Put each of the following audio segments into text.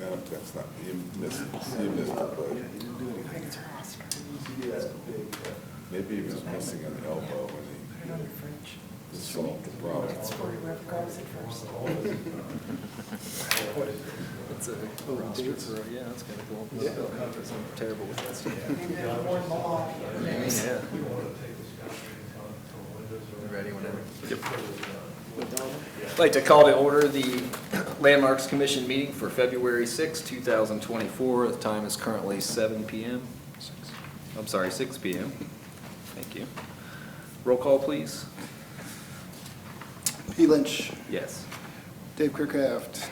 No, that's not, you missed it, but maybe he was missing an elbow when he solved the problem. It's for whoever grabs it first. It's a roster for, yeah, it's gonna go. I'm terrible with that stuff. Maybe there's one more. Yeah. Ready whenever. I'd like to call to order the Landmarks Commission meeting for February 6, 2024. The time is currently 7 p.m. I'm sorry, 6 p.m. Thank you. Roll call, please. Pete Lynch, Yes. Dave Kirkcraft,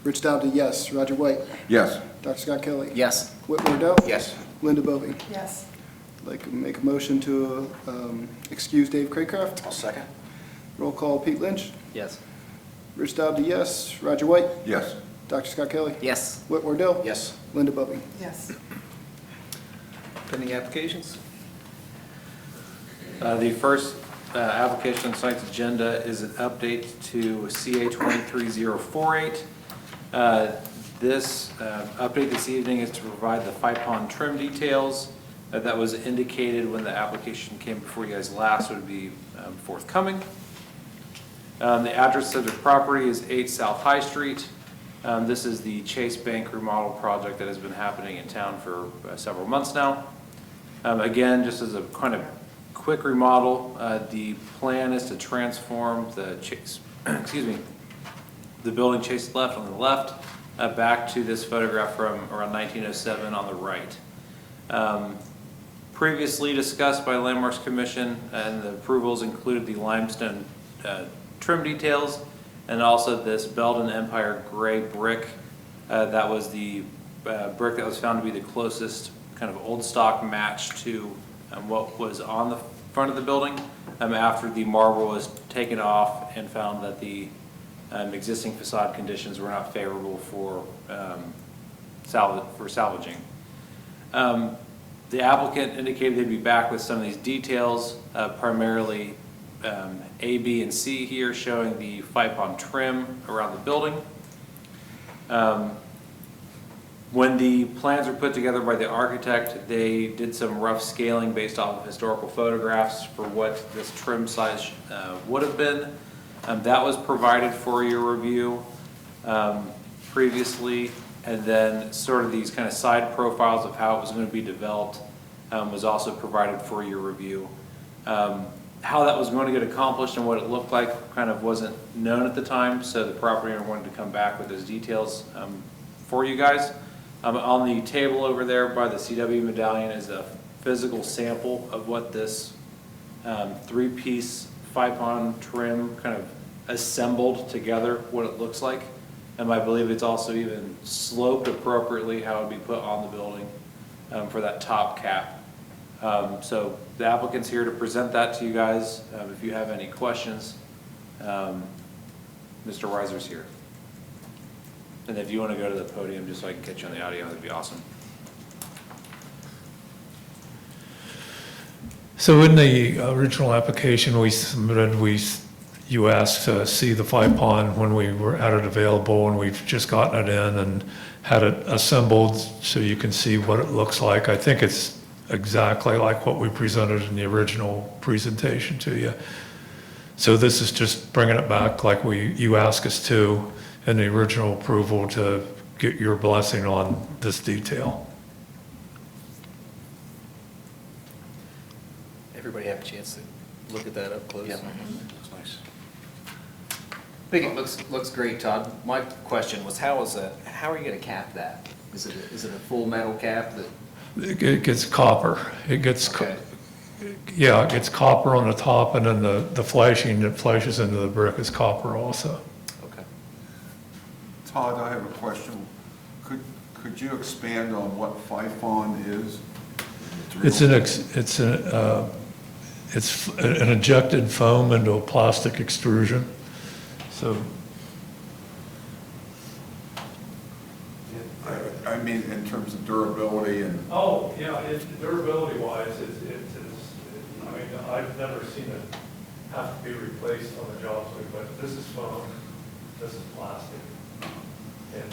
Rich Dowdy, yes. Roger White, Yes. Dr. Scott Kelly. Yes. Whit Wardell. Yes. Linda Bovee. Yes. I'd like to make a motion to excuse Dave Kirkcraft. I'll second. Roll call, Pete Lynch, Yes. Rich Dowdy, yes. Roger White, Yes. Dr. Scott Kelly. Yes. Whit Wardell. Yes. Linda Bovee. Yes. Pending applications? The first application on tonight's agenda is an update to CA 23048. This update this evening is to provide the 5-pond trim details that was indicated when the application came before you guys last would be forthcoming. The address of the property is 8 South High Street. This is the Chase Bank remodel project that has been happening in town for several months now. Again, just as a kind of quick remodel, the plan is to transform the Chase, excuse me, the building Chase left on the left, back to this photograph from around 1907 on the right. Previously discussed by Landmarks Commission, and the approvals included the limestone trim details and also this Belden Empire gray brick. That was the brick that was found to be the closest kind of old stock match to what was on the front of the building after the marble was taken off and found that the existing facade conditions were not favorable for salvaging. The applicant indicated they'd be back with some of these details, primarily A, B, and C here showing the 5-pond trim around the building. When the plans were put together by the architect, they did some rough scaling based off of historical photographs for what this trim size would have been. That was provided for your review previously, and then sort of these kind of side profiles of how it was going to be developed was also provided for your review. How that was going to get accomplished and what it looked like kind of wasn't known at the time, so the property owner wanted to come back with those details for you guys. On the table over there by the CW medallion is a physical sample of what this 3-piece 5-pond trim kind of assembled together, what it looks like. And I believe it's also even sloped appropriately how it would be put on the building for that top cap. So the applicant's here to present that to you guys. If you have any questions, Mr. Reiser's here. And if you want to go to the podium just so I can catch you on the audio, that'd be awesome. So in the original application we submitted, you asked to see the 5-pond when we had it available, and we've just gotten it in and had it assembled so you can see what it looks like. I think it's exactly like what we presented in the original presentation to you. So this is just bringing it back like you asked us to in the original approval to get your blessing on this detail. Everybody have a chance to look at that up close? Yep. Looks nice. I think it looks great, Todd. My question was, how are you gonna cap that? Is it a full metal cap that? It gets copper. It gets, Okay. yeah, it gets copper on the top, and then the flashing that flashes into the brick is copper also. Okay. Todd, I have a question. Could you expand on what 5-pond is? It's an injected foam into a plastic extrusion. So I mean, in terms of durability and, Oh, yeah, durability wise, I mean, I've never seen it have to be replaced on the job site, but this is foam, this is plastic. And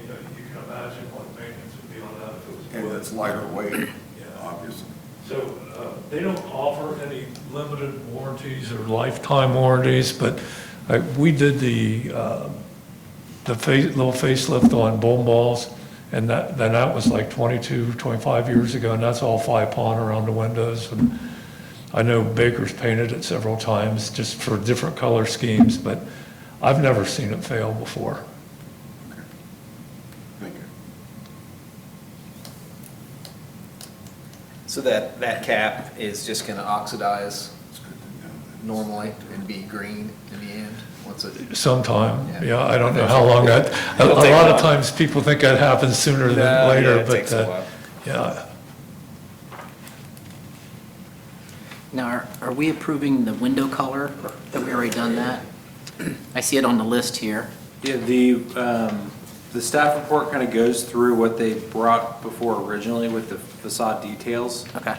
you can imagine what maintenance would be on that if it was And wood. it's lighter weight, Yeah. obviously. So, They don't offer any limited warranties or lifetime warranties, but we did the little facelift on bowling balls, and that was like 22, 25 years ago, and that's all 5-pon around the windows. And I know Baker's painted it several times, just for different color schemes, but I've never seen it fail before. Thank you. So that cap is just gonna oxidize It's good to know that. normally and be green in the end? What's it? Sometime, Yeah. yeah, I don't know how long that, a It'll take a lot of while. times people think that happens sooner No, than later, yeah, it but, takes a while. yeah. Now, are we approving the window color? Have we already done that? I see it on the list here. Yeah, the staff report kind of goes through what they brought before originally with the facade details. Okay.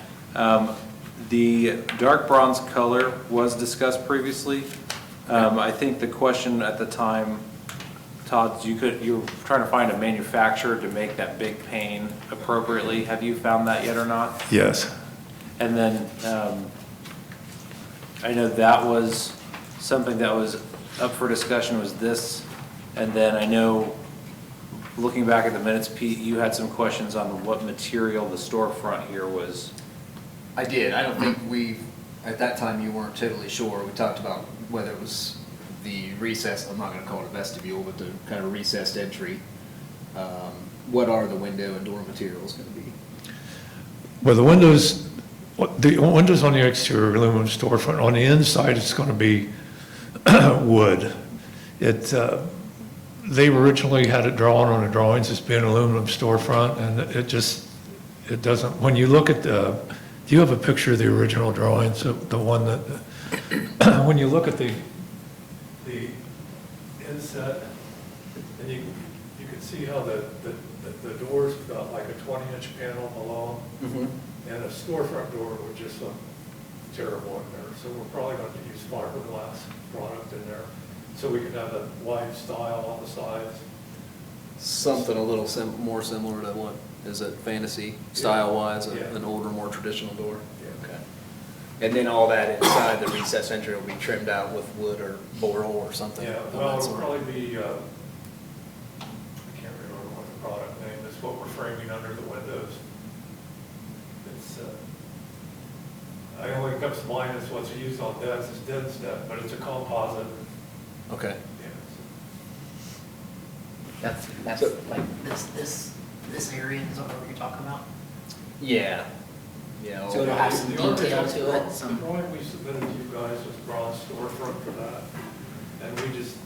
The dark bronze color was discussed previously. I think the question at the time, Todd, you were trying to find a manufacturer to make that big pane appropriately. Have you found that yet or not? Yes. And then, I know that was something that was up for discussion was this. And then I know, looking back at the minutes, Pete, you had some questions on what material the storefront here was. I did. I don't think at that time you weren't totally sure. We talked about whether it was the recess, I'm not gonna call it a vestibule, but the kind of recessed entry. What are the window and door materials gonna be? Well, the windows on the exterior, aluminum storefront, on the inside, it's going to be wood. They originally had it drawn on the drawings as being aluminum storefront, and it doesn't, when you look at do you have a picture of the original drawings, the one that, when you look at the inset, and you can see how the door's got like a 20-inch panel below, and a storefront door would just look terrible in there. So we're probably going to use fiberglass product in there, so we can have a wide style on the sides. Something a little more similar to what, is it fantasy style-wise, Yeah. an older, more traditional door? Yeah. Okay. And then all that inside the recess entry will be trimmed out with wood or boral or something? Yeah, of well, that it'll sort? probably be, I can't remember what the product name is, what we're framing under the windows. It's, I only comes to mind is what's used on desks is dead stuff, but it's a composite. Okay. Yeah. That's like this area, is that what you're talking about? Yeah. Yeah. So it'll have some The detail architect's to it, drawing- some- The drawing we submitted to you guys was bronze storefront for that, and we just,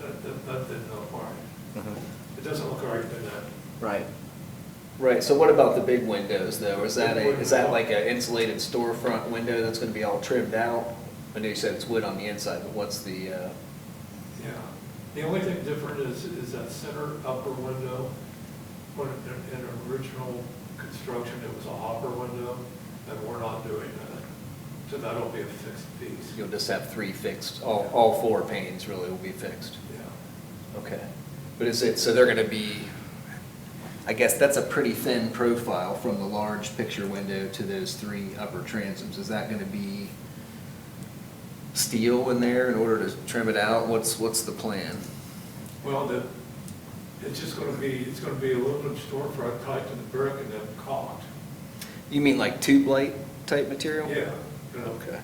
that didn't look right. It doesn't look right in that. Right. Right, so what about the big windows though? Is that like an insulated storefront window that's gonna be all trimmed out? I know you said it's wood on the inside, but what's the, Yeah. The only thing different is that center upper window. When in original construction, it was a hopper window, and we're not doing that. So that'll be a fixed piece. you'll just have 3 fixed, all 4 panes really will be fixed? Yeah. Okay. But is it, so they're gonna be, I guess that's a pretty thin profile from the large picture window to those 3 upper transoms. Is that gonna be steel in there in order to trim it out? What's the plan? Well, it's just gonna be, aluminum storefront tied to the brick and then caulked. You mean like tube light type material? Yeah. You know, Okay.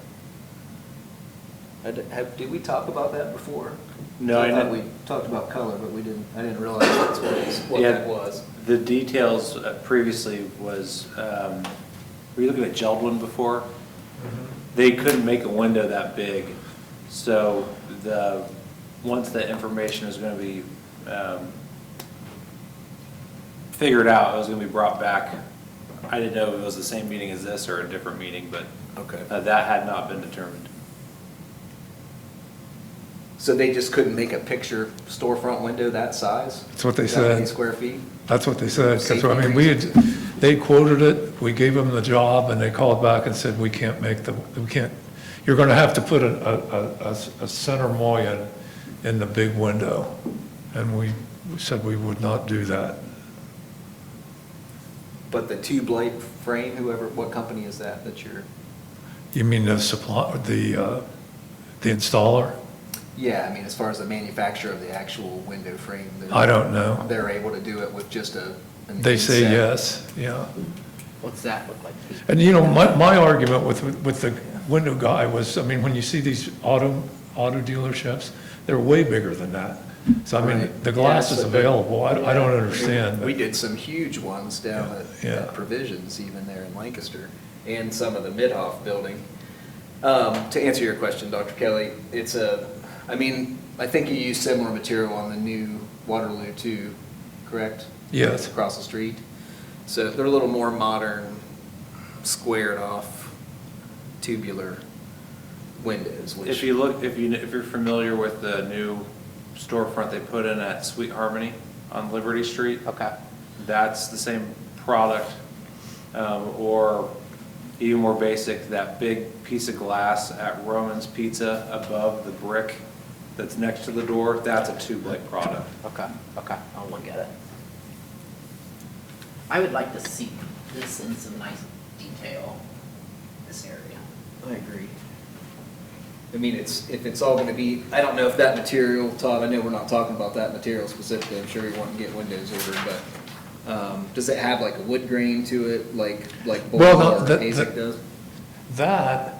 Did we talk about that before? No, I thought didn't. we talked about color, but I didn't realize that's what Yeah. that was. The details previously was, were you looking at Geldwin before? They couldn't make a window that big, so once the information is gonna be figured out, it was gonna be brought back. I didn't know if it was the same meeting as this or a different meeting, but Okay. that had not been determined. So they just couldn't make a picture storefront window that size? That's what they That many said. square feet? That's what they said, because, I mean, they quoted it, we gave them the job, and they called back and said, we can't, you're gonna have to put a center mullion in the big window. And we said we would not do that. But the tube light frame, what company is that you're? You mean the supply, the installer? Yeah, I mean, as far as the manufacturer of the actual window frame. I don't know. They're able to do it with just They say inset. yes, yeah. What's that look like? And you know, my argument with the window guy was, I mean, when you see these auto dealerships, they're way bigger than that. So I mean, Right. the glass Yeah, is so available, I don't understand. We but- did some huge ones down Yeah. at Provisions, even there in Lancaster, and some of the Midhoff building. To answer your question, Dr. Kelly, I mean, I think you use similar material on the new Waterloo too, correct? Yes. Across the street. So they're a little more modern, squared off, tubular windows, which. If you're familiar with the new storefront they put in at Sweet Harmony on Liberty Street, Okay. that's the same product. Or even more basic, that big piece of glass at Roman's Pizza above the brick that's next to the door, that's a tube light product. Okay, I'll look at it. I would like to see this in some nice detail, this area. I agree. I mean, if it's all gonna be, I don't know if that material, Todd, I know we're not talking about that material specifically, I'm sure you want to get windows ordered, but, does it have like a wood grain to it, like Well, no, Boral or ASIC does? That,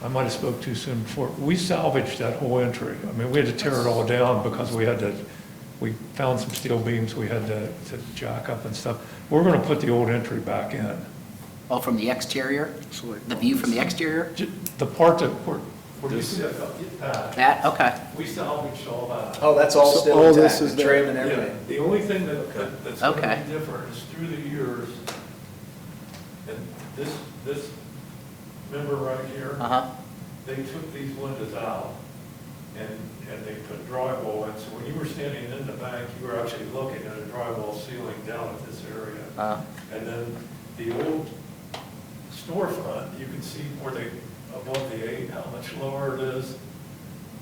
I might have spoke too soon before, we salvaged that whole entry. I mean, we had to tear it all down because we found some steel beams we had to jack up and stuff. We're gonna put the old entry back in. Oh, from the exterior? The view from the exterior? The part that, Where you see that, That, okay. we salvaged all that. Oh, that's all So still all intact, this is the trim there. and Yeah, everything? the only thing that's going Okay. to be different is through the years, and this member right here, Uh-huh, they took these windows out and they put drywall in. So when you were standing in the bank, you were actually looking at a drywall ceiling down at this area. And then the old storefront, you can see where they, above the 8, how much lower it is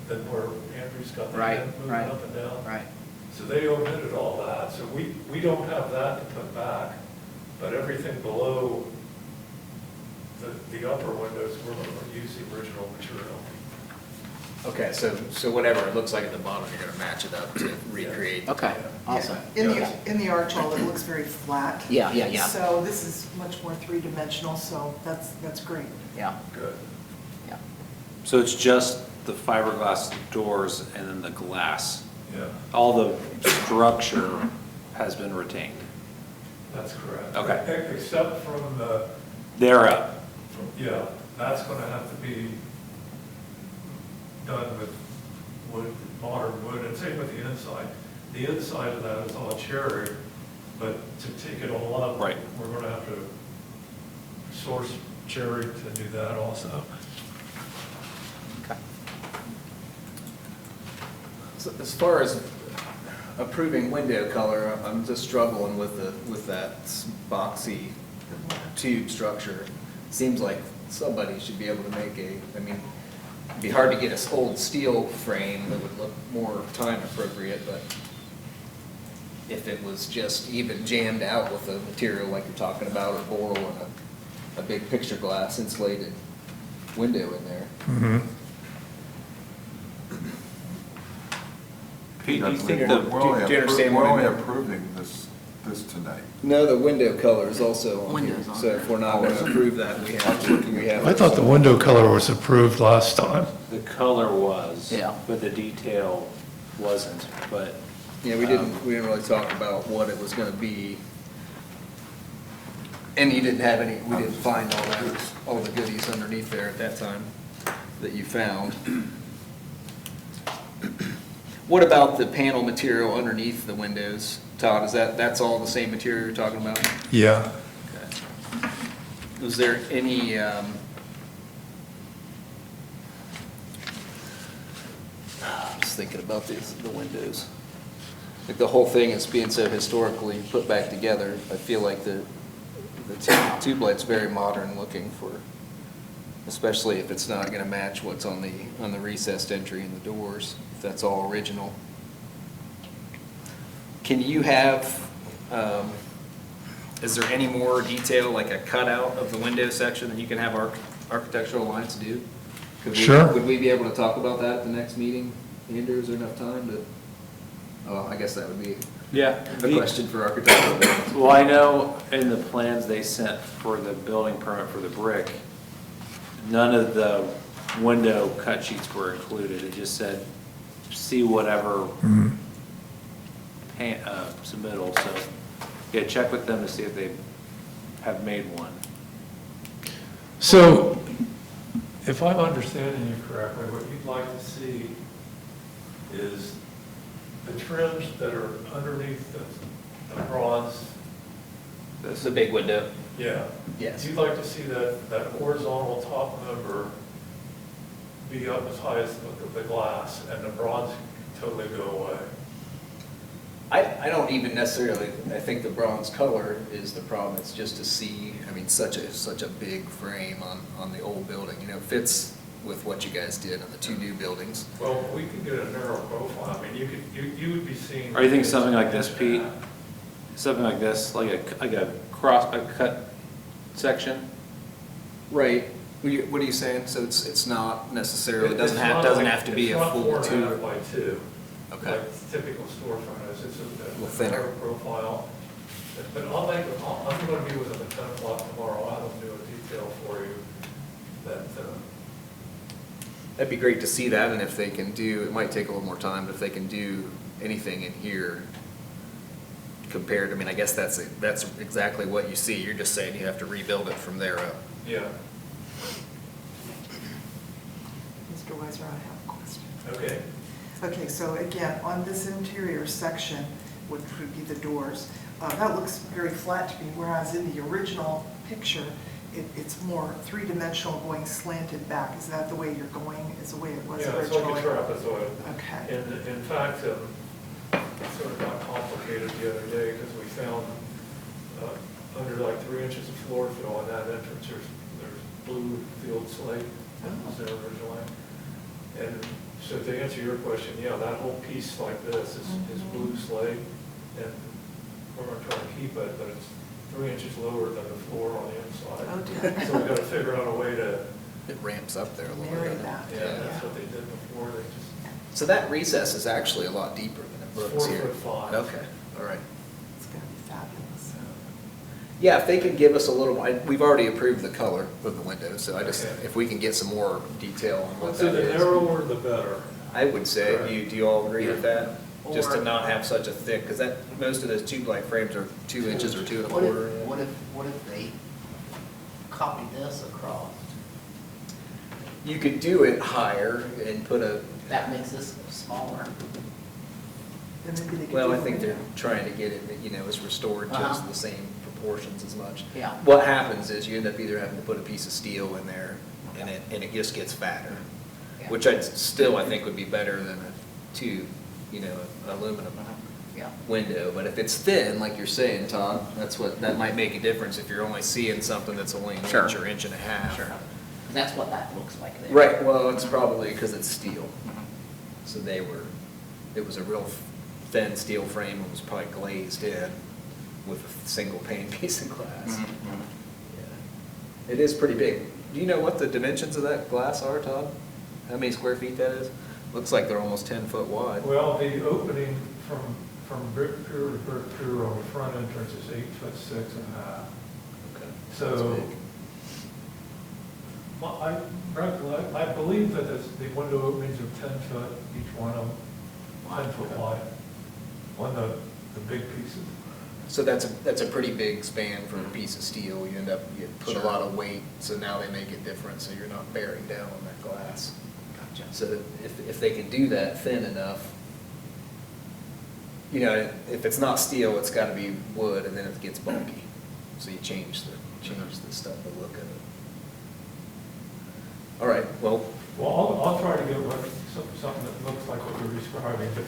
than where Andrew's got the Right, head moving right, up and down. right. So they omitted all that, so we don't have that to put back, but everything below the upper windows, we're going to use the original material. Okay, so whatever it looks like at the bottom, you're gonna match it up to recreate. Okay, awesome. In the arch hall, it looks very flat. Yeah. So this is much more three-dimensional, so that's great. Yeah, Good. yeah. So it's just the fiberglass doors and then the glass. Yeah, All the structure has been retained. that's correct. Okay. Except from They're up. yeah, that's going to have to be done with wood, modern wood, and same with the inside. The inside of that is all cherry, but to take it all up, Right. we're going to have to source cherry to do that also. Okay. So as far as approving window color, I'm just struggling with that boxy tube structure. Seems like somebody should be able to make I mean, it'd be hard to get an old steel frame that would look more time appropriate, but if it was just even jammed out with a material like you're talking about, or Boral and a big picture glass insulated window in there. Mhm. Pete, do you think We're- the, do you understand what We're I only meant? approving this tonight. No, the window color is also on here, Window's on so if we're not gonna approve that, we have. I thought the window color was approved last time. the color was, Yeah. but the detail wasn't, but Yeah, we didn't really talk about what it was gonna be. And you didn't have any, we didn't find all the goodies underneath there at that time that you found. What about the panel material underneath the windows, Todd? That's all the same material you're talking about? Yeah. Okay. Was there any, just thinking about the windows. Like the whole thing is being so historically put back together, I feel like the tube light's very modern looking for, especially if it's not gonna match what's on the recessed entry and the doors, if that's all original. Can you have, is there any more detail, like a cutout of the window section that you can have Architectural Alliance do? Sure. Would we be able to talk about that at the next meeting? Andrew, is there enough time to? Oh, I guess that would be Yeah. a question for Architectural Alliance. Well, I know in the plans they sent for the building permit for the brick, none of the window cut sheets were included. It just said, see whatever submittal, so, yeah, check with them to see if they have made one. So, if I'm understanding you correctly, what you'd like to see is the trims that are underneath the bronze. This is a big window. Yeah. Yes. You'd like to see that horizontal top member be up as high as the glass and the bronze totally go away. I don't even necessarily, I think the bronze color is the problem, it's just to see, I mean, such a big frame on the old building, you know, fits with what you guys did on the two new buildings. Well, we could get a narrow profile, I mean, you would be seeing. Are you thinking something like this, Pete? Something like this, like a cut section? Right, what are you saying? So it's not necessarily, it doesn't It's not have like- to be a full It's not 4.5 by 2. Okay. Like typical storefront is, it's little a thinner. narrow profile. But I'm going to be with them at 10 o'clock tomorrow, I'll have them do a detail for you that, That'd be great to see that, and if they can do, it might take a little more time, but if they can do anything in here compared, I mean, I guess that's exactly what you see, you're just saying you have to rebuild it from there up. yeah, Mr. Weiser, I have a question. okay. Okay, so again, on this interior section, which would be the doors, that looks very flat to me, whereas in the original picture, it's more three-dimensional going slanted back. Is that the way you're going, is the way it was Yeah, it's originally? like a trapezoid. Okay. And in fact, it sort of got complicated the other day because we found under like 3 inches of floor fill on that entrance, there's blue field slate that was there originally. And so to answer your question, yeah, that whole piece like this is blue slate, and we're going to try to keep it, but it's 3 inches lower than the floor on the inside. Oh, dear. So we've got to figure out a way to, It ramps up there a little bit. Marry doesn't it? that. yeah, that's what they did before, they just, So that recess is actually a lot deeper than it looks here. 4'5". Okay, all right. It's going to be fabulous. Yeah, if they can give us a little, we've already approved the color of the window, so Okay. if we can get some more detail on what I'd say that the is. narrower the better. I would say, do you all agree with that? Just to Or- not have such a thick, because most of those tube-like frames are 2 inches or 2 What1/4. if, what if they copy this across? You could do it higher and put a, That makes this smaller. Then maybe they could well, do I the think they're window. trying to get it, as restored to Uh-huh. the same proportions as much. Yeah. What happens is you end up either having to put a piece of steel in there, and it just gets fatter, Yeah. which I think would be better than a tube, aluminum Yeah. window. But if it's thin, like you're saying, Todd, that might make a difference if you're only seeing something that's only an Sure. inch or inch and a half. Sure. That's what that looks like there. Right, well, it's probably because it's steel. So it was a real thin steel frame, it was probably glazed in with a single pane piece of glass. Mhm. Yeah. It is pretty big. Do you know what the dimensions of that glass are, Todd? How many square feet that is? Looks like they're almost 10 foot wide. Well, the opening from brick pier to brick pier on the front entrance is 8'6½". Okay. So, That's big. I believe that the window openings are 10 foot, each one of them, 10 foot wide, on the big pieces. So that's a pretty big span for a piece of steel. You put a Sure. lot of weight, so now they make it different, so you're not bearing down on that glass. Gotcha. So that if they can do that thin enough, if it's not steel, it's gotta be wood, and then it gets bulky. So you change the stuff, the look of it. All right, well, Well, I'll try to get something that looks like what you're describing, but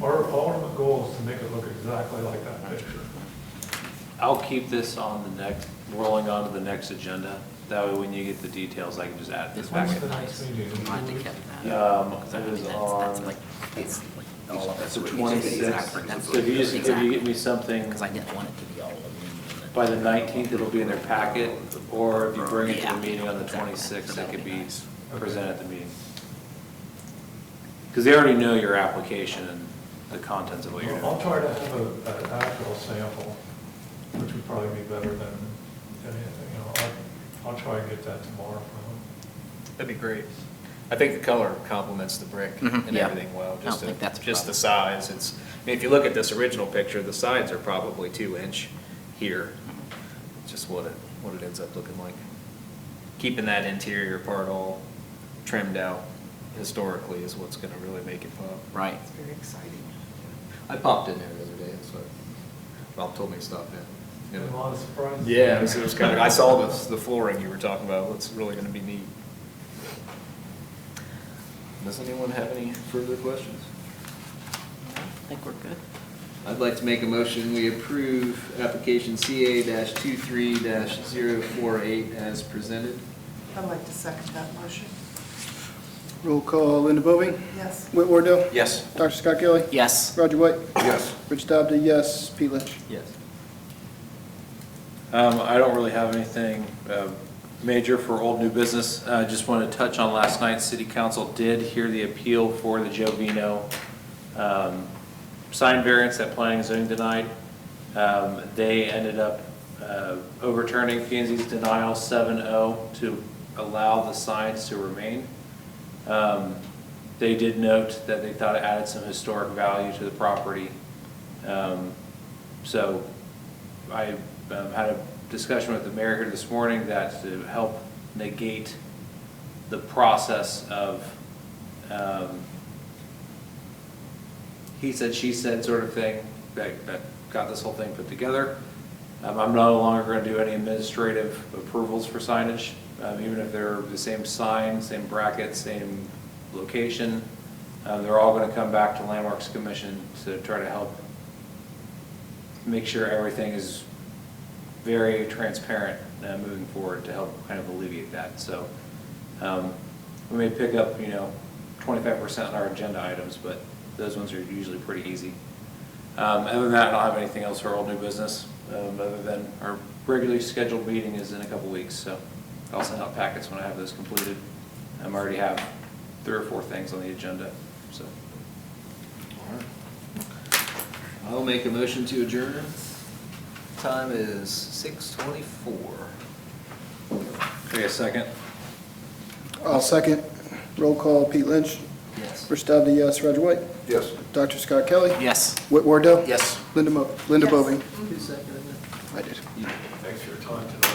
our ultimate goal is to make it look exactly like that picture. I'll keep this rolling on to the next agenda. That way when you get the details, I can just add this back When's in. the next meeting? I'm glad they kept that. Yeah. Because I It mean, is that's on- like, it's like all of it. That's the That's 26th. That's So if you just, if you get me something Because I didn't want it to be all aluminum. by the 19th, it'll be in their packet, or if you bring it to Yeah. the meeting on the Exactly. 26th, So it could that'll be be nice. presented at the meeting. Because they already know your application and the contents of what you're I'll doing. try to have an actual sample, which would probably be better than anything, I'll try and get that tomorrow from them. That'd be great. I think the color complements the brick Mhm, and yeah. everything well. I don't think that's a Just the problem. size, it's, I mean, if you look at this original picture, the sides are probably 2-inch here. Just what it ends up looking like. Keeping that interior part all trimmed out historically is what's gonna really make it pop. Right. It's very exciting. I popped in there the other day, so Bob told me to stop in. You A know. lot of surprises. Yeah, it was kind of, I saw the flooring you were talking about, it's really gonna be neat. Does anyone have any further questions? I think we're good. I'd like to make a motion, we approve application CA-23-048 as presented. I'd like to second that motion. Roll call, Linda Bovee, Yes. Whit Wardell, Yes. Dr. Scott Kelly, Yes. Roger White, Yes. Rich Dobda, yes, Pete Lynch. Yes. I don't really have anything major for old new business. Just wanted to touch on last night, city council did hear the appeal for the Joe Vino sign variance that planning and zoning denied. They ended up overturning P and Z's denial 7-0 to allow the signs to remain. They did note that they thought it added some historic value to the property. So I had a discussion with the mayor here this morning that to help negate the process of he said, she said sort of thing that got this whole thing put together. I'm no longer going to do any administrative approvals for signage, even if they're the same sign, same bracket, same location. They're all going to come back to Landmarks Commission to try to help make sure everything is very transparent moving forward to help kind of alleviate that. So we may pick up, 25% on our agenda items, but those ones are usually pretty easy. Other than that, I don't have anything else for old new business, other than our regularly scheduled meeting is in a couple weeks, so I'll send out packets when I have those completed. I already have 3 or 4 things on the agenda, so. I'll make a motion to adjourn. Time is 6:24. Okay, a second? I'll second. Roll call, Pete Lynch, Yes. Rich Dobda, yes, Roger White, Yes. Dr. Scott Kelly, Yes. Whit Wardell. Yes. Linda Yes. Bovee. Who seconded it? I did. Thanks for your time tonight.